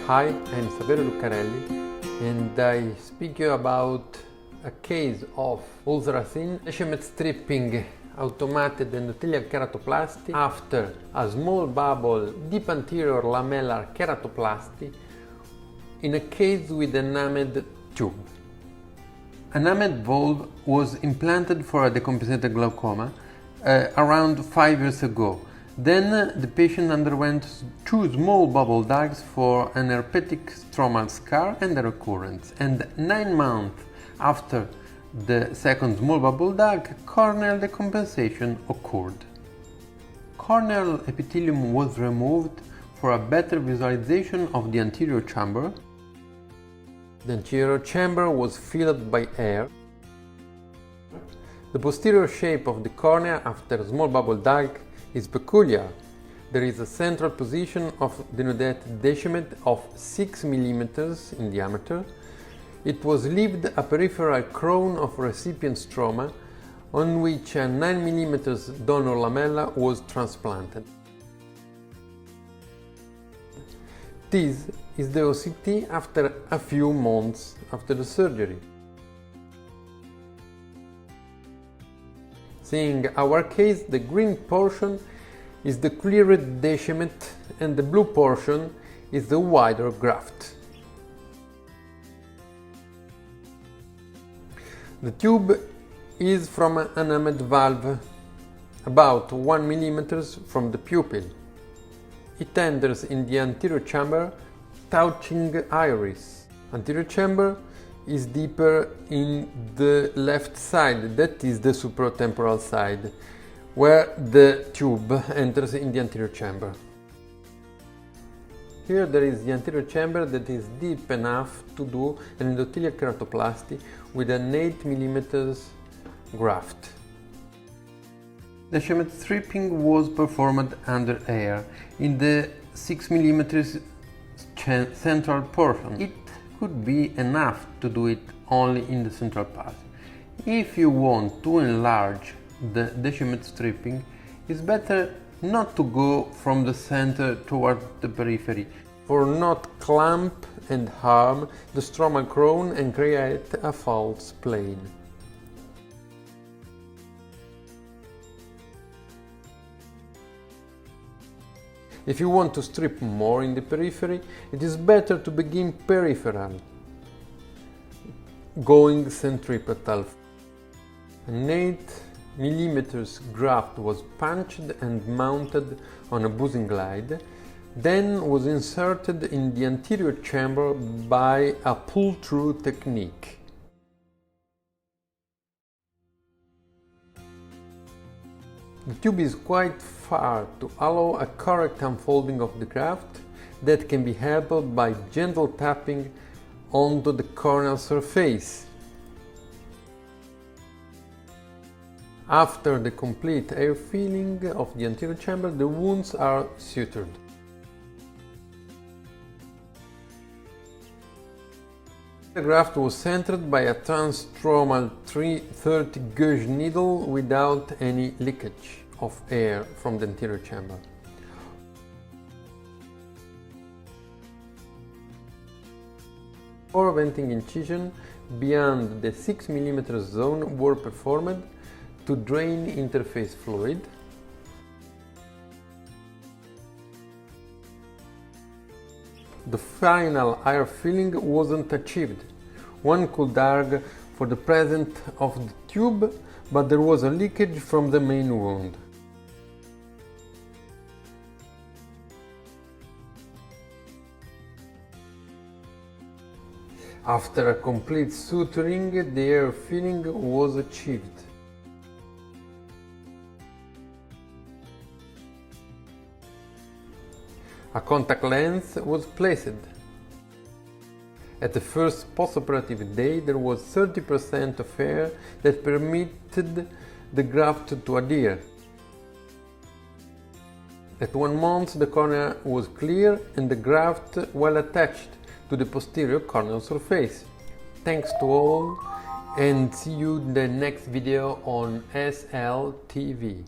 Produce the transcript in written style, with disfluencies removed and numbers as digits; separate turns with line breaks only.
Hi, I'm Saverio Lucarelli and I speak you about a case of ulceracine Descemet stripping automated endothelial keratoplasty after a small bubble deep anterior lamellar keratoplasty in a case with an Ahmed tube. An Ahmed valve was implanted for a decompensated glaucoma around 5 years ago. Then the patient underwent 2 small bubble DALKs for an herpetic stromal scar and a recurrence, and 9 months after the second small bubble DALK, corneal decompensation occurred. Corneal epithelium was removed for a better visualization of the anterior chamber. The anterior chamber was filled by air. The posterior shape of the cornea after small bubble DALK is peculiar. There is a central position of denuded Descemet of 6 mm in diameter. It was left a peripheral crown of recipient stroma on which a 9 mm donor lamella was transplanted. This is the OCT after a few months after the surgery. Seeing our case, the green portion is the cleared Descemet and the blue portion is the wider graft. The tube is from an Ahmed valve, about 1 mm from the pupil. It enters in the anterior chamber, touching iris. Anterior chamber is deeper in the left side, that is the supratemporal side, where the tube enters in the anterior chamber. Here there is the anterior chamber that is deep enough to do an endothelial keratoplasty with an 8 mm graft. The Descemet stripping was performed under air in the 6 mm central portion. It could be enough to do it only in the central part. If you want to enlarge the Descemet stripping, it's better not to go from the center toward the periphery, for not clamp and harm the stromal crown and create a false plane. If you want to strip more in the periphery, it is better to begin peripheral, going centripetal. An 8 mm graft was punched and mounted on a Busin glide, then was inserted in the anterior chamber by a pull-through technique. The tube is quite far to allow a correct unfolding of the graft that can be helped by gentle tapping onto the corneal surface. After the complete air filling of the anterior chamber, the wounds are sutured. The graft was centered by a transstromal 330 gauge needle without any leakage of air from the anterior chamber. Four venting incisions beyond the 6 mm zone were performed to drain interface fluid. The final air filling wasn't achieved. One could argue for the presence of the tube, but there was a leakage from the main wound. After a complete suturing, the air filling was achieved. A contact lens was placed. At the first postoperative day, there was 30% of air that permitted the graft to adhere. At 1 month, the cornea was clear and the graft well attached to the posterior corneal surface. Thanks to all, and see you in the next video on SLTV.